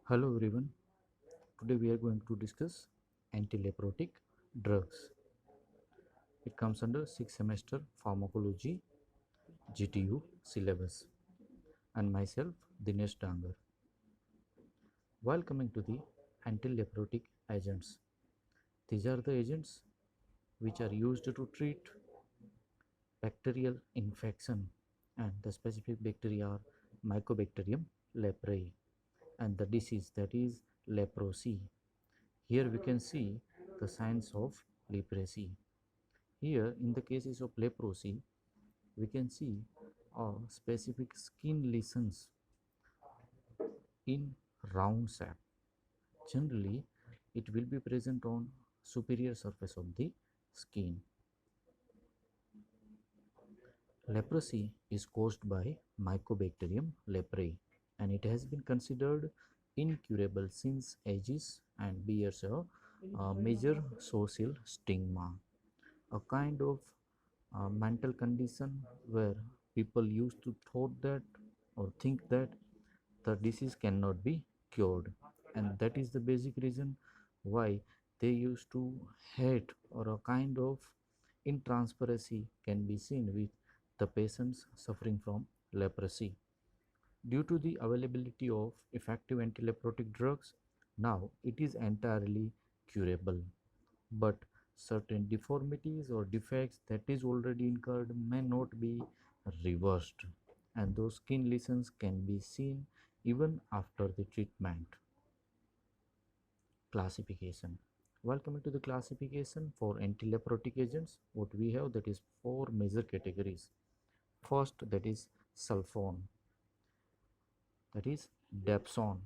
Hello everyone. Today we are going to discuss antileprotic drugs. It comes under 6th semester pharmacology GTU syllabus and myself Dinesh Dangar. While coming to the antileprotic agents, these are the agents which are used to treat bacterial infection, and the specific bacteria are Mycobacterium leprae and the disease that is leprosy. Here we can see the signs of leprosy. Here in the cases of leprosy, we can see specific skin lesions in round sac. Generally, it will be present on superior surface of the skin. Leprosy is caused by Mycobacterium leprae and it has been considered incurable since ages and bears a major social stigma, a kind of mental condition where people used to thought that or think that the disease cannot be cured, and that is the basic reason why they used to hate, or a kind of intransparency can be seen with the patients suffering from leprosy. Due to the availability of effective antileprotic drugs, now it is entirely curable, but certain deformities or defects that is already incurred may not be reversed, and those skin lesions can be seen even after the treatment. Classification. While coming to the classification for antileprotic agents, what we have, that is four major categories. First, that is sulfone, that is dapsone.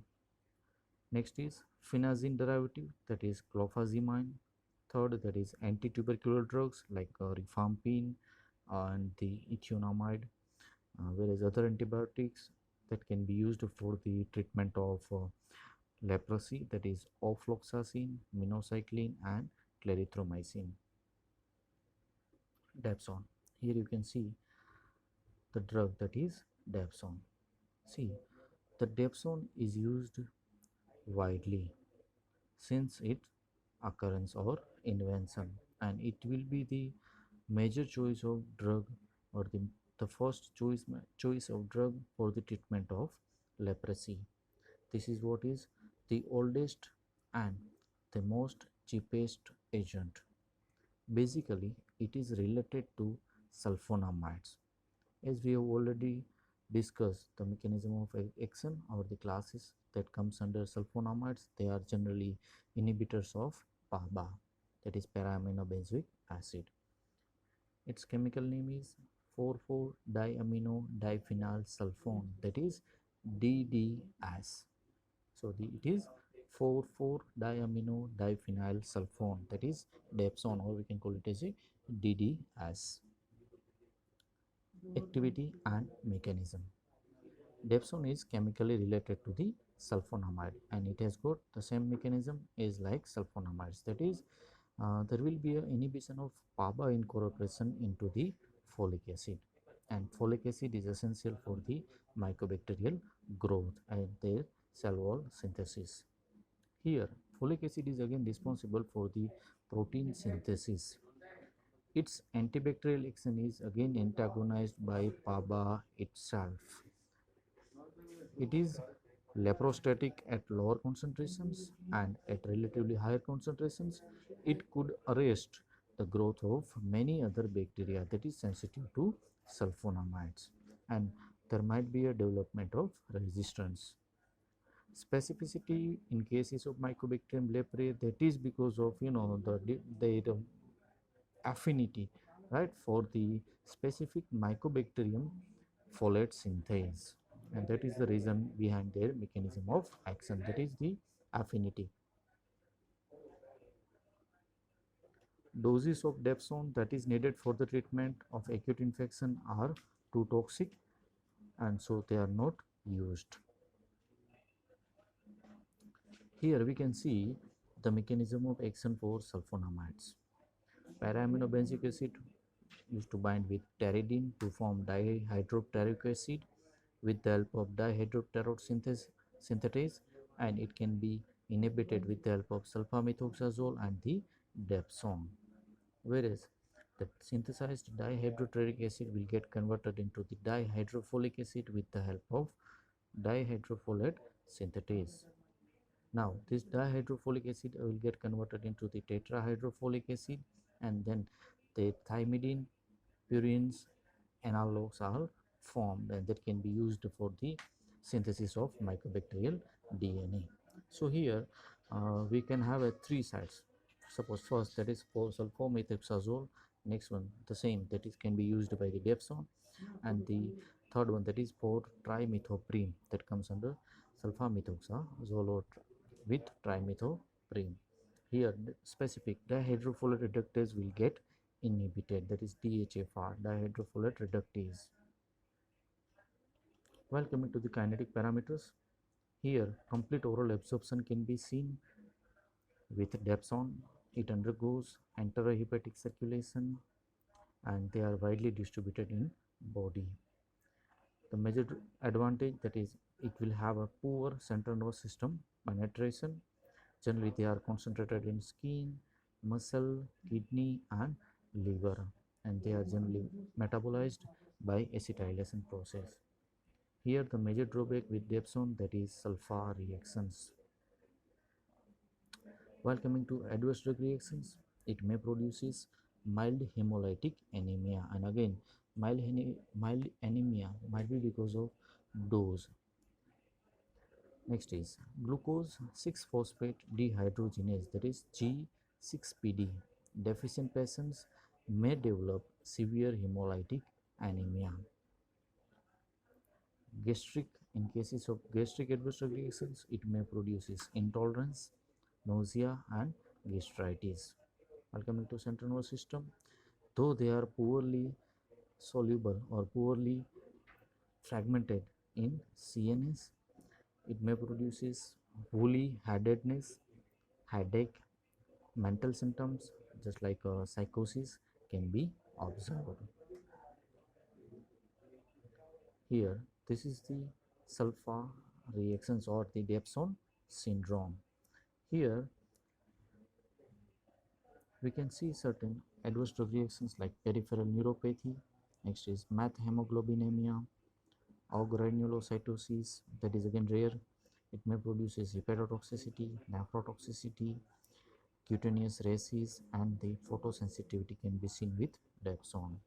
Next is phenazine derivative, that is clofazimine. Third, that is anti-tubercular drugs like rifampin and the ethionamide, whereas other antibiotics that can be used for the treatment of leprosy, that is ofloxacin, minocycline and clarithromycin. Dapsone. Here you can see the drug, that is dapsone. See, the dapsone is used widely since its occurrence or invention, and it will be the major choice of drug, or the first choice of drug for the treatment of leprosy. This is what is the oldest and the most cheapest agent. Basically, it is related to sulfonamides. As we have already discussed the mechanism of action or the classes that comes under sulfonamides, they are generally inhibitors of PABA, that is para-aminobenzoic acid. Its chemical name is 4,4-diamino diphenyl sulfone, that is DDS. So it is 4,4-diamino diphenyl sulfone, that is dapsone, or we can call it as a DDS. Activity and mechanism. Dapsone is chemically related to the sulfonamide and it has got the same mechanism as like sulfonamides, that is there will be an inhibition of PABA incorporation into the folic acid, and folic acid is essential for the mycobacterial growth and their cell wall synthesis. Here folic acid is again responsible for the protein synthesis. Its antibacterial action is again antagonized by PABA itself. It is leprostatic at lower concentrations, and at relatively higher concentrations it could arrest the growth of many other bacteria that is sensitive to sulfonamides, and there might be a development of resistance. Specificity in cases of Mycobacterium leprae, that is because of the affinity, right, for the specific Mycobacterium folate synthase, and that is the reason behind their mechanism of action, that is the affinity. Doses of dapsone that is needed for the treatment of acute infection are too toxic, and so they are not used. Here we can see the mechanism of action for sulfonamides. Para-aminobenzoic acid used to bind with pteridine to form dihydropteroic acid. With the help of dihydropterol synthetase, and it can be inhibited with the help of sulfamethoxazole and the dapsone. Whereas the synthesized dihydroteric acid will get converted into the dihydrofolic acid with the help of dihydrofolate synthetase. Now this dihydrofolic acid will get converted into the tetrahydrofolic acid, and then the thymidine purines analogs are formed, and that can be used for the synthesis of mycobacterial DNA. So here we can have three sites. Suppose first that is for sulfomethoxazole, next one the same, that is can be used by the dapsone, and the third one that is for trimethoprene, that comes under sulfamethoxazole or with trimethoprene. Here the specific dihydrofolate reductase will get inhibited, that is DHFR, dihydrofolate reductase. While coming to the kinetic parameters, here complete oral absorption can be seen with dapsone. It undergoes enterohepatic circulation and they are widely distributed in body. The major advantage, that is it will have a poor central nervous system penetration. Generally they are concentrated in skin, muscle, kidney and liver, and they are generally metabolized by acetylation process. Here the major drawback with dapsone, that is sulfur reactions. While coming to adverse drug reactions, it may produces mild hemolytic anemia, and again mild anemia might be because of dose. Next is glucose 6-phosphate dehydrogenase, that is G6PD. Deficient patients may develop severe hemolytic anemia. Gastric, in cases of gastric adverse reactions, it may produces intolerance, nausea and gastritis. While coming to central nervous system, though they are poorly soluble or poorly fragmented in CNS, it may produces woolly headedness, headache, mental symptoms just like psychosis can be observed. Here, this is the sulfur reactions or the dapsone syndrome. Here, we can see certain adverse drug reactions like peripheral neuropathy. Next is methemoglobinemia, agranulocytosis, that is again rare. It may produce hepatotoxicity, nephrotoxicity, cutaneous rashes, and the photosensitivity can be seen with dapsone.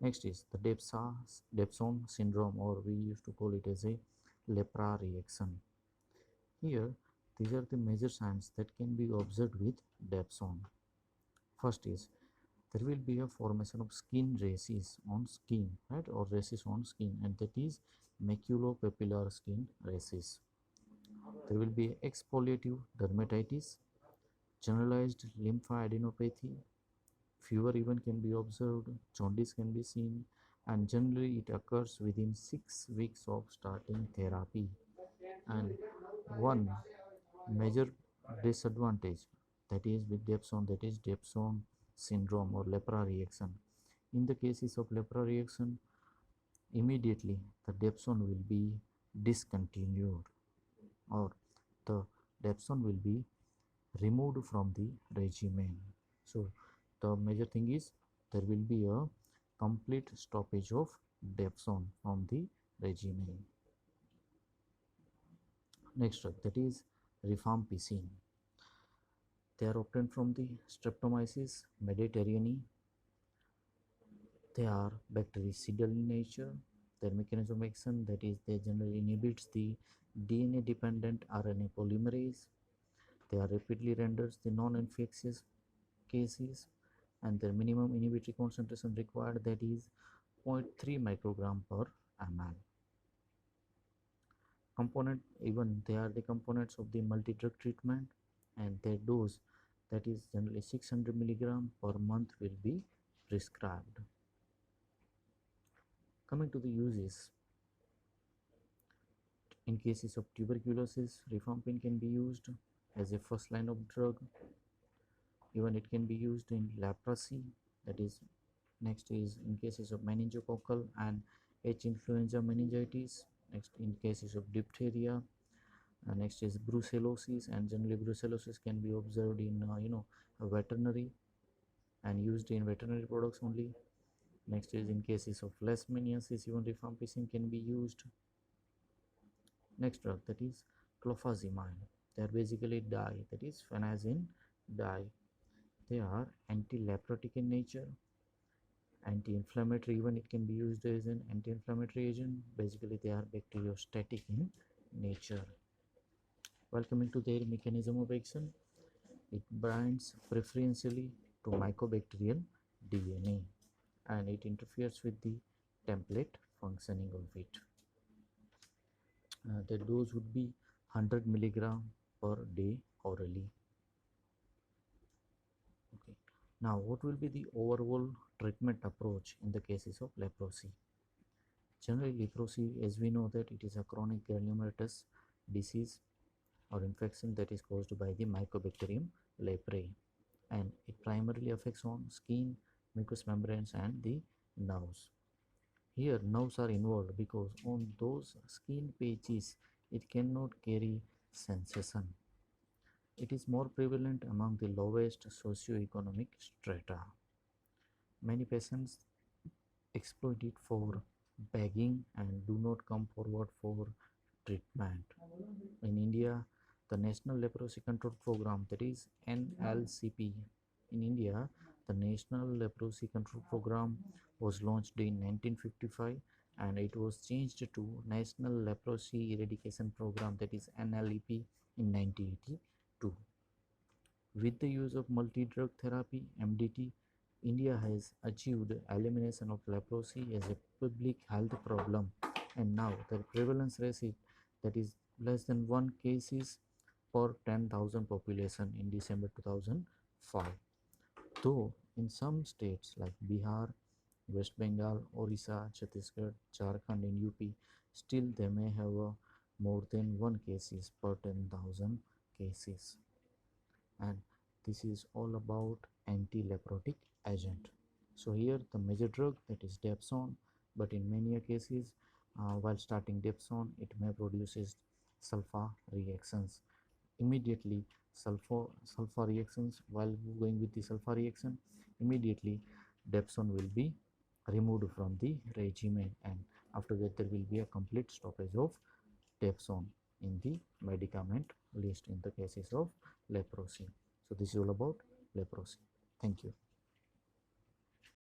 Next is the dapsone syndrome, or we used to call it as a lepra reaction. Here, these are the major signs that can be observed with dapsone. First is there will be a formation of skin rashes on skin, right, or rashes on skin, and that is maculopapillar skin rashes. There will be exfoliative dermatitis, generalized lymphadenopathy, fever even can be observed, jaundice can be seen, and generally it occurs within 6 weeks of starting therapy. And one major disadvantage that is with dapsone, that is dapsone syndrome or lepra reaction. In the cases of lepra reaction, immediately the dapsone will be discontinued, or the dapsone will be removed from the regimen. So the major thing is there will be a complete stoppage of dapsone from the regimen. Next drug, that is rifampicin. They are obtained from the Streptomyces mediterraneae. They are bactericidal in nature. Their mechanism of action, that is they generally inhibits the DNA dependent RNA polymerase. They are rapidly renders the non-infectious cases, and their minimum inhibitory concentration required, that is 0.3 microgram per ml. Component, even they are the components of the multi-drug treatment, and their dose, that is generally 600 milligram per month will be prescribed. Coming to the uses, in cases of tuberculosis, rifampin can be used as a first line of drug. Even it can be used in leprosy, that is next is in cases of meningococcal and H influenza meningitis. Next in cases of diphtheria, Next is brucellosis, and generally brucellosis can be observed in veterinary and used in veterinary products only. Next is in cases of leishmaniasis, even rifampicin can be used. Next drug, that is clofazimine. They are basically dye, that is phenazine dye. They are anti-leprotic in nature, anti-inflammatory, even it can be used as an anti-inflammatory agent. Basically they are bacteriostatic in nature. While coming to their mechanism of action, it binds preferentially to mycobacterial DNA and it interferes with the template functioning of it. The dose would be 100 milligram per day orally. Okay. Now, what will be the overall treatment approach in the cases of leprosy? Generally, leprosy, as we know that it is a chronic granulomatous disease or infection that is caused by the Mycobacterium leprae, and it primarily affects on skin, mucous membranes, and the nerves. Here, nerves are involved because on those skin patches, it cannot carry sensation. It is more prevalent among the lowest socioeconomic strata. Many patients exploit it for begging and do not come forward for treatment. In India, the National Leprosy Control Program, that is NLCP, in India, the National Leprosy Control Program was launched in 1955 and it was changed to National Leprosy Eradication Program, that is NLEP, in 1982. With the use of multi-drug therapy (MDT), India has achieved elimination of leprosy as a public health problem, and now the prevalence rate is that is less than 1 cases per 10,000 population in December 2005. Though in some states like Bihar, West Bengal, Orissa, Chhattisgarh, Jharkhand, and UP, still they may have more than 1 cases per 10,000 cases. And this is all about anti-leprotic agent. So here the major drug, that is Dapsone, but in many cases while starting Dapsone it may produces sulfa reactions. Immediately sulfa reactions, while going with the sulfa reaction, immediately Dapsone will be removed from the regimen, and after that there will be a complete stoppage of Dapsone in the medicament list in the cases of leprosy. So this is all about leprosy. Thank you.